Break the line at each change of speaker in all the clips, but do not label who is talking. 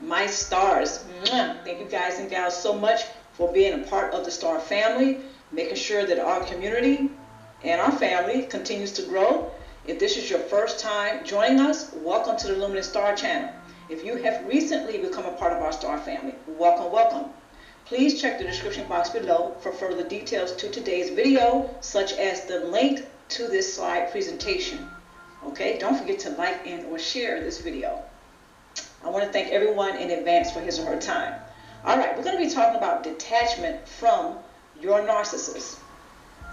my stars. Mwah. Thank you guys and gals so much for being a part of the Ztarr family, making sure that our community and our family continues to grow. If this is your first time joining us, welcome to the Luminousz Ztarr channel. If you have recently become a part of our Ztarr family, welcome, welcome. Please check the description box below for further details to today's video, such as the link to this slide presentation. Okay, don't forget to like and or share this video. I want to thank everyone in advance for his or her time. All right, we're going to be talking about detachment from your narcissist.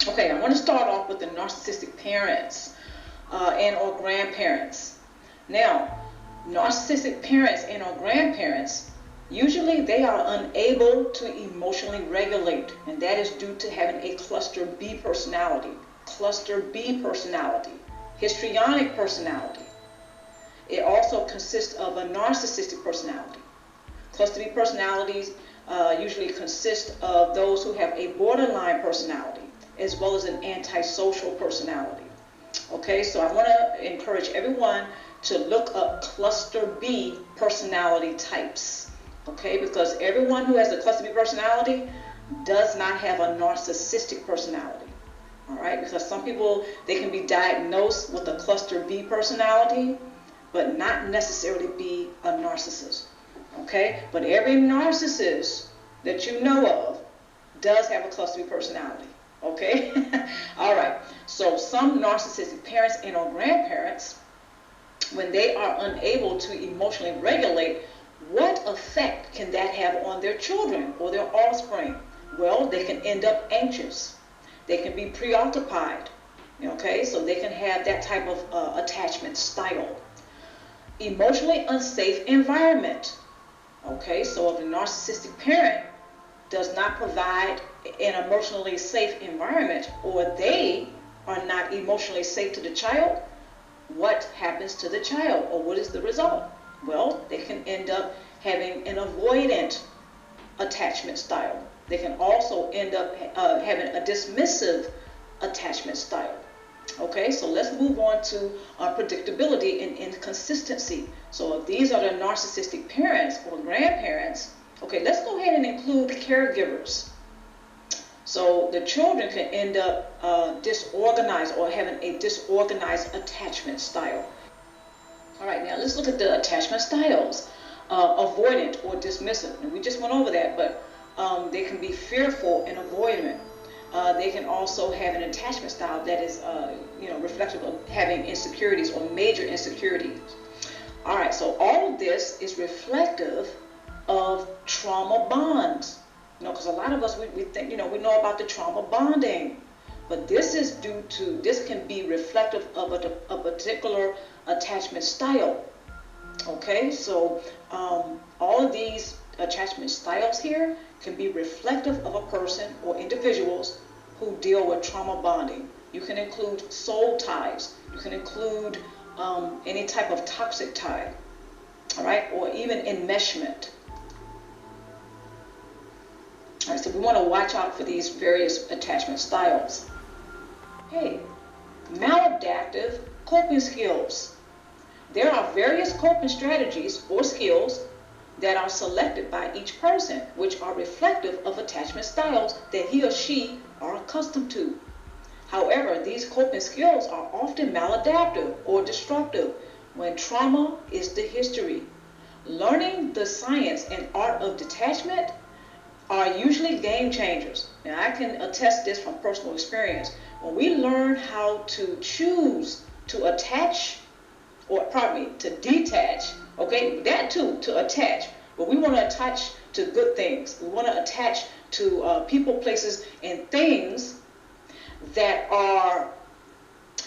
Okay, I want to start off with the narcissistic parents and or grandparents. Now, narcissistic parents and or grandparents, usually they are unable to emotionally regulate, and that is due to having a cluster B personality. Cluster B personality, histrionic personality. It also consists of a narcissistic personality. Cluster B personalities usually consist of those who have a borderline personality as well as an antisocial personality. Okay, so I want to encourage everyone to look up cluster B personality types. Okay, because everyone who has a cluster B personality does not have a narcissistic personality. All right, because some people, they can be diagnosed with a cluster B personality, but not necessarily be a narcissist. Okay, but every narcissist that you know of does have a cluster B personality. Okay, all right. So some narcissistic parents and or grandparents, when they are unable to emotionally regulate, what effect can that have on their children or their offspring? Well, they can end up anxious. They can be preoccupied. Okay, so they can have that type of attachment style. Emotionally unsafe environment. Okay, so if the narcissistic parent does not provide an emotionally safe environment, or they are not emotionally safe to the child, what happens to the child, or what is the result? Well, they can end up having an avoidant attachment style. They can also end up having a dismissive attachment style. Okay, so let's move on to predictability and inconsistency. So if these are the narcissistic parents or grandparents, okay, let's go ahead and include caregivers. So the children can end up disorganized or having a disorganized attachment style. All right, now let's look at the attachment styles. Avoidant or dismissive, and we just went over that, but they can be fearful and avoidant. They can also have an attachment style that is, reflective of having insecurities or major insecurities. All right, so all of this is reflective of trauma bonds. Because a lot of us, we think, we know about the trauma bonding, but this is this can be reflective of a particular attachment style. Okay, so all of these attachment styles here can be reflective of a person or individuals who deal with trauma bonding. You can include soul ties. You can include any type of toxic tie, all right, or even enmeshment. All right, so we want to watch out for these various attachment styles. Hey, maladaptive coping skills. There are various coping strategies or skills that are selected by each person, which are reflective of attachment styles that he or she are accustomed to. However, these coping skills are often maladaptive or destructive when trauma is the history. Learning the science and art of detachment are usually game changers. Now, I can attest this from personal experience. When we learn how to choose to attach, to detach, okay, that too, to attach, but we want to attach to good things. We want to attach to people, places, and things that are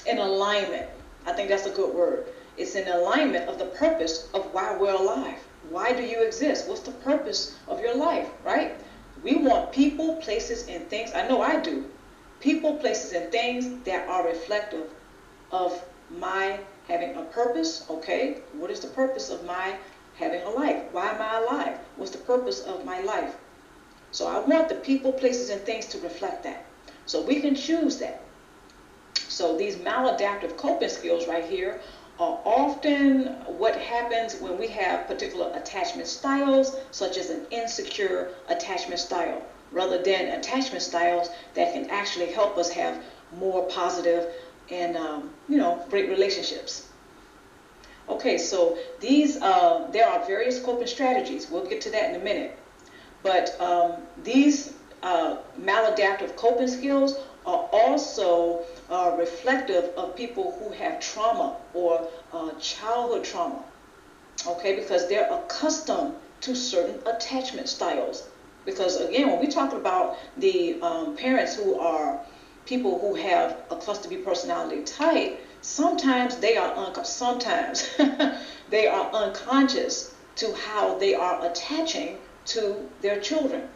in alignment. I think that's a good word. It's in alignment of the purpose of why we're alive. Why do you exist? What's the purpose of your life, right? We want people, places, and things. I know I do. People, places, and things that are reflective of my having a purpose. Okay, what is the purpose of my having a life? Why am I alive? What's the purpose of my life? So I want the people, places, and things to reflect that. So we can choose that. So these maladaptive coping skills right here are often what happens when we have particular attachment styles, such as an insecure attachment style, rather than attachment styles that can actually help us have more positive and great relationships. Okay, so these there are various coping strategies. We'll get to that in a minute. But these maladaptive coping skills are also reflective of people who have trauma or childhood trauma. Okay, because they're accustomed to certain attachment styles. Because again, when we talk about the parents who are people who have a cluster B personality type, sometimes they are sometimes they are unconscious to how they are attaching to their children,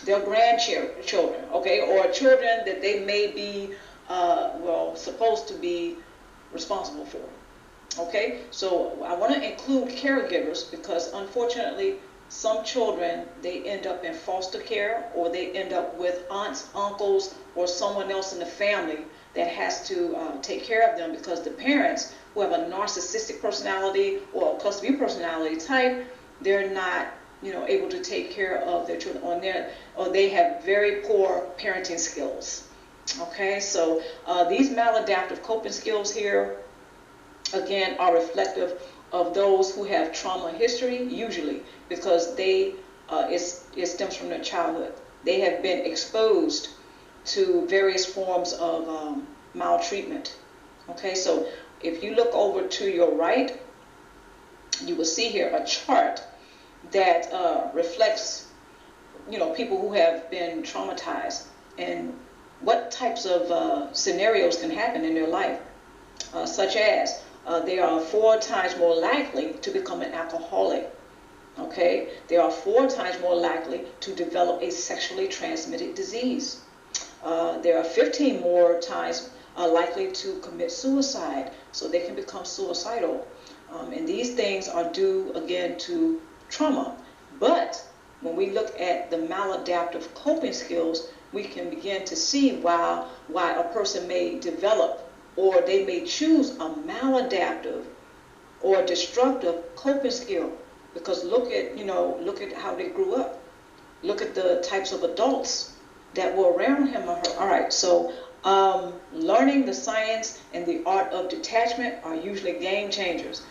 their grandchildren, okay, or children that they may be supposed to be responsible for. Okay, so I want to include caregivers because unfortunately some children, they end up in foster care, or they end up with aunts, uncles, or someone else in the family that has to take care of them, because the parents who have a narcissistic personality or a cluster B personality type, they're not able to take care of their children, or they have very poor parenting skills. Okay, so these maladaptive coping skills here, again, are reflective of those who have trauma history, usually because it stems from their childhood. They have been exposed to various forms of maltreatment. Okay, so if you look over to your right, you will see here a chart that reflects, people who have been traumatized and what types of scenarios can happen in their life, such as they are 4 times more likely to become an alcoholic. Okay, they are 4 times more likely to develop a sexually transmitted disease. They are 15 more times likely to commit suicide, so they can become suicidal. And these things are due, again, to trauma. But when we look at the maladaptive coping skills, we can begin to see why a person may develop, or they may choose a maladaptive or destructive coping skill. Because look at how they grew up. Look at the types of adults that were around him or her. All right, so learning the science and the art of detachment are usually game changers.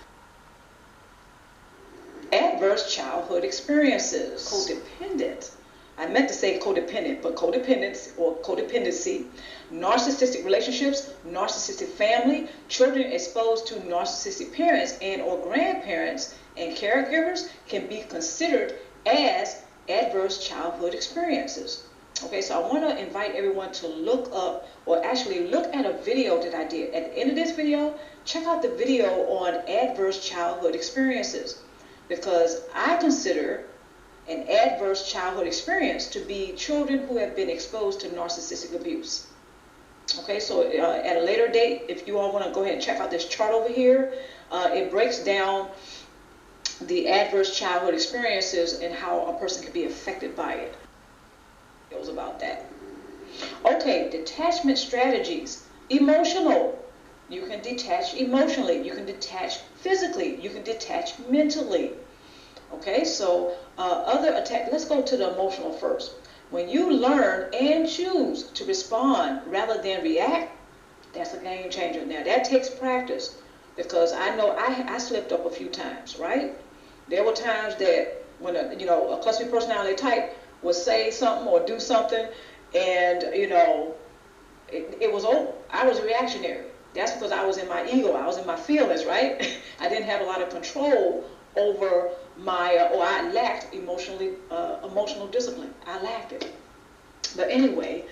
Adverse childhood experiences. Codependent. I meant to say codependent, but codependence or codependency. Narcissistic relationships, narcissistic family, children exposed to narcissistic parents and or grandparents and caregivers can be considered as adverse childhood experiences. Okay, so I want to invite everyone to look up, or actually look at a video that I did. At the end of this video, check out the video on adverse childhood experiences, because I consider an adverse childhood experience to be children who have been exposed to narcissistic abuse. Okay, so at a later date, if you all want to go ahead and check out this chart over here, it breaks down the adverse childhood experiences and how a person can be affected by it. It was about that. Okay, detachment strategies. Emotional. You can detach emotionally. You can detach physically. You can detach mentally. Okay, so let's go to the emotional first. When you learn and choose to respond rather than react, that's a game changer. Now that takes practice, because I know I slipped up a few times, right? There were times that when a cluster B personality type would say something or do something, and it was over. I was reactionary. That's because I was in my ego. I was in my feelings, right? I didn't have a lot of control over I lacked emotional discipline. I lacked it. But anyway,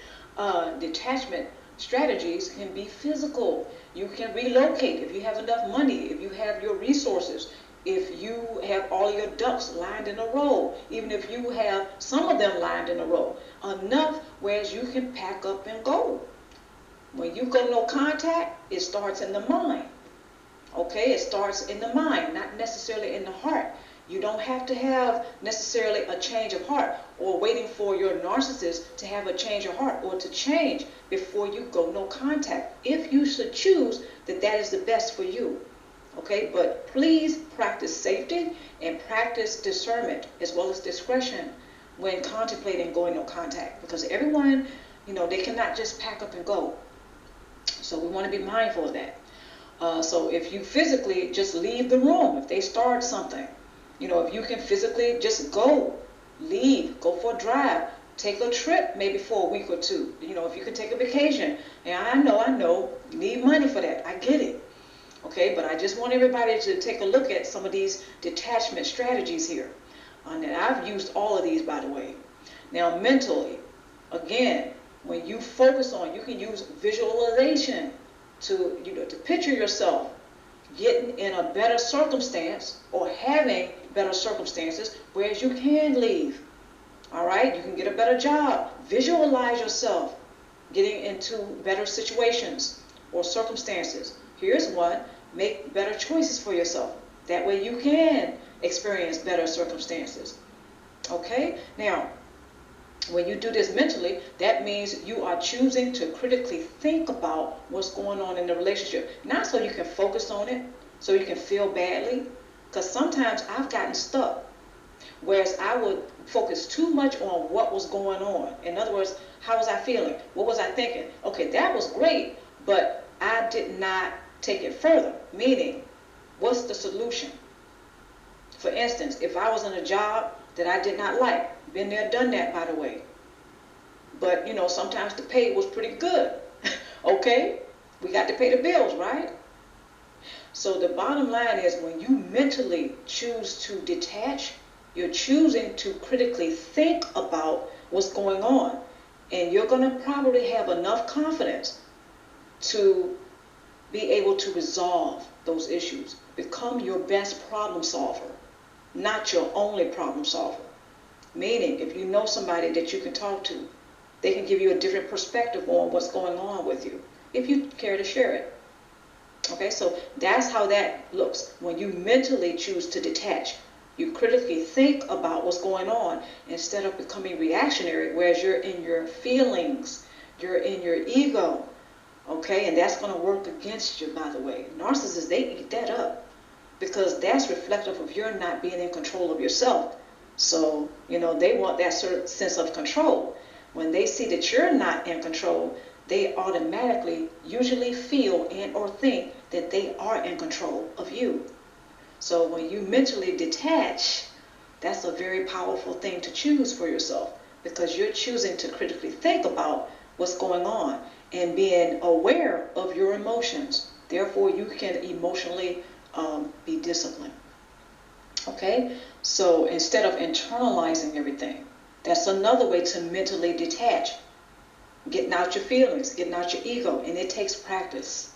detachment strategies can be physical. You can relocate if you have enough money, if you have your resources, if you have all your ducks lined in a row, even if you have some of them lined in a row, enough whereas you can pack up and go. When you go no contact, it starts in the mind. Okay, it starts in the mind, not necessarily in the heart. You don't have to have necessarily a change of heart or waiting for your narcissist to have a change of heart or to change before you go no contact, if you should choose that is the best for you. Okay, but please practice safety and practice discernment as well as discretion when contemplating going on contact, because everyone, they cannot just pack up and go. So we want to be mindful of that. So if you physically just leave the room, if they start something, if you can physically just go, leave, go for a drive, take a trip maybe for a week or two, if you can take a vacation. And I know, you need money for that. I get it. Okay, but I just want everybody to take a look at some of these detachment strategies here. And I've used all of these, by the way. Now, mentally, again, when you focus on, you can use visualization to, to picture yourself getting in a better circumstance or having better circumstances, whereas you can leave. All right, you can get a better job. Visualize yourself getting into better situations or circumstances. Here's one: make better choices for yourself. That way you can experience better circumstances. Okay? Now, when you do this mentally, that means you are choosing to critically think about what's going on in the relationship. Not so you can focus on it, so you can feel badly. Because sometimes I've gotten stuck, whereas I would focus too much on what was going on. In other words, how was I feeling? What was I thinking? Okay, that was great, but I did not take it further. Meaning, what's the solution? For instance, if I was in a job that I did not like, been there, done that, by the way. But, sometimes the pay was pretty good. Okay? We got to pay the bills, right? So the bottom line is, when you mentally choose to detach, you're choosing to critically think about what's going on. And you're going to probably have enough confidence to be able to resolve those issues. Become your best problem solver, not your only problem solver. Meaning, if you know somebody that you can talk to, they can give you a different perspective on what's going on with you, if you care to share it. Okay, so that's how that looks. When you mentally choose to detach, you critically think about what's going on instead of becoming reactionary, whereas you're in your feelings, you're in your ego. Okay, and that's going to work against you, by the way. Narcissists, they eat that up because that's reflective of your not being in control of yourself. So, they want that certain sense of control. When they see that you're not in control, they automatically usually feel and or think that they are in control of you. So when you mentally detach, that's a very powerful thing to choose for yourself, because you're choosing to critically think about what's going on and being aware of your emotions. Therefore, you can emotionally be disciplined. Okay? So instead of internalizing everything, that's another way to mentally detach. Getting out your feelings, getting out your ego, and it takes practice.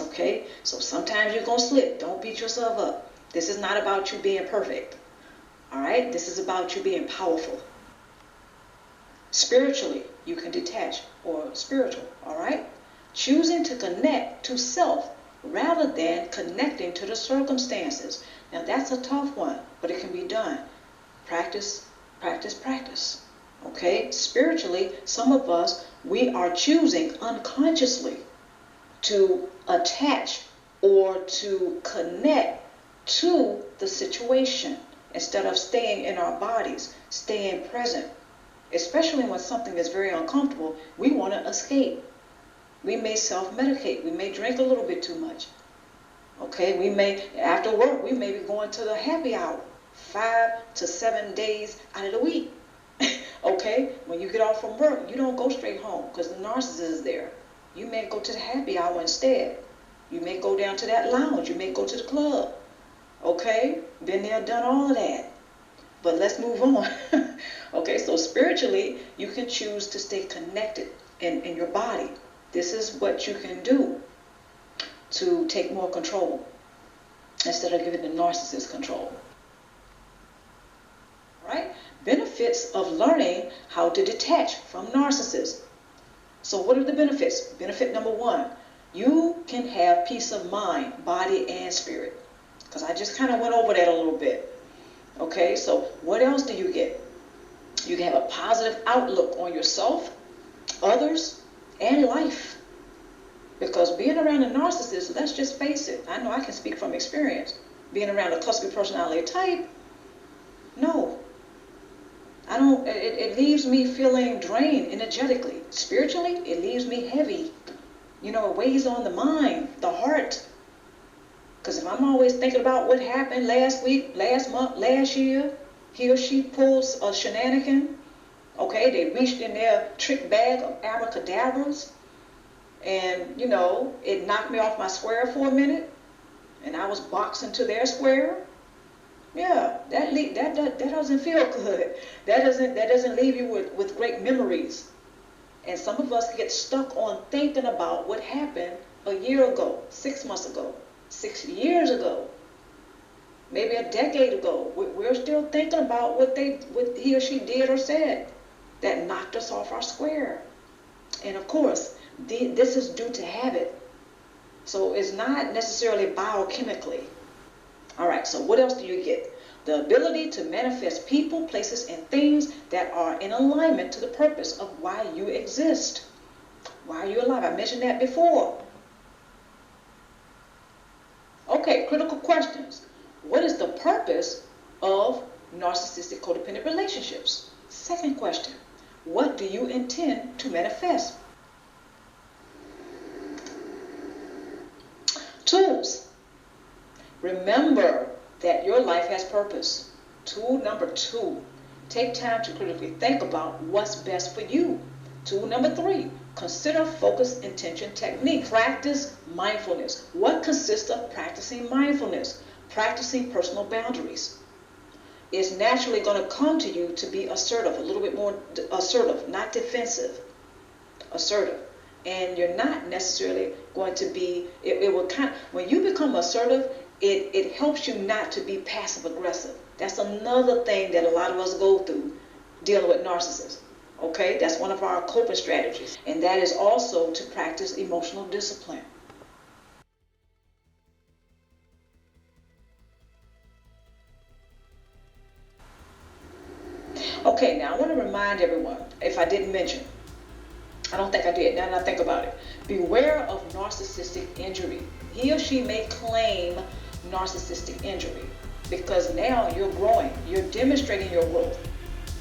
Okay? So sometimes you're going to slip. Don't beat yourself up. This is not about you being perfect. All right? This is about you being powerful. Spiritually, you can detach, or spiritual. All right? Choosing to connect to self rather than connecting to the circumstances. Now, that's a tough one, but it can be done. Practice, practice, practice. Okay? Spiritually, some of us, we are choosing unconsciously to attach or to connect to the situation instead of staying in our bodies, staying present. Especially when something is very uncomfortable, we want to escape. We may self-medicate. We may drink a little bit too much. Okay, we may, after work, we may be going to the happy hour 5 to 7 days out of the week. Okay, when you get off from work, you don't go straight home because the narcissist is there. You may go to the happy hour instead. You may go down to that lounge. You may go to the club. Okay, been there, done all of that. But let's move on. Okay, so spiritually, you can choose to stay connected in your body. This is what you can do to take more control instead of giving the narcissist control. Right? Benefits of learning how to detach from narcissists. So what are the benefits? Benefit number 1, you can have peace of mind, body and spirit. Because I just kind of went over that a little bit. Okay, so what else do you get? You can have a positive outlook on yourself, others, and life. Because being around a narcissist, let's just face it, I know I can speak from experience. Being around a cluster personality type, no. I don't, it leaves me feeling drained energetically. Spiritually, it leaves me heavy. You know, it weighs on the mind, the heart. Because if I'm always thinking about what happened last week, last month, last year, he or she pulls a shenanigan, okay, they reached in their trick bag of abracadabras, and, you know, it knocked me off my square for a minute, and I was boxing to their square. Yeah, that doesn't feel good. That doesn't leave you with great memories. And some of us get stuck on thinking about what happened a year ago, 6 months ago, 6 years ago, maybe a decade ago. We're still thinking about what he or she did or said that knocked us off our square. And of course, this is due to habit. So it's not necessarily biochemically. All right, so what else do you get? The ability to manifest people, places, and things that are in alignment to the purpose of why you exist. Why are you alive? I mentioned that before. Okay, critical questions. What is the purpose of narcissistic codependent relationships? Second question. What do you intend to manifest? Tools. Remember that your life has purpose. Tool number 2, take time to critically think about what's best for you. Tool number 3, consider focus intention technique. Practice mindfulness. What consists of practicing mindfulness? Practicing personal boundaries. It's naturally going to come to you to be assertive, a little bit more assertive, not defensive, assertive. And you're not necessarily going to be, it will kind of, when you become assertive, it helps you not to be passive aggressive. That's another thing that a lot of us go through dealing with narcissists. Okay, that's one of our coping strategies. And that is also to practice emotional discipline. Okay, now I want to remind everyone, if I didn't mention, I don't think I did, now that I think about it. Beware of narcissistic injury. He or she may claim narcissistic injury because now you're growing, you're demonstrating your growth,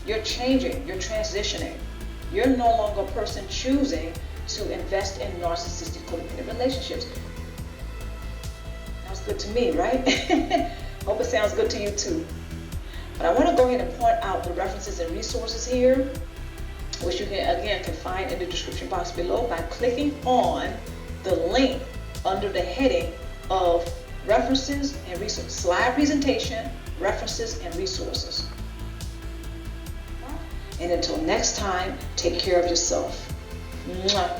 you're changing, you're transitioning. You're no longer a person choosing to invest in narcissistic codependent relationships. Sounds good to me, right? Hope it sounds good to you too. But I want to go ahead and point out the references and resources here, which you can find in the description box below by clicking on the link under the heading of references and resources. Slide presentation, references, and resources. And until next time, take care of yourself. Mwah.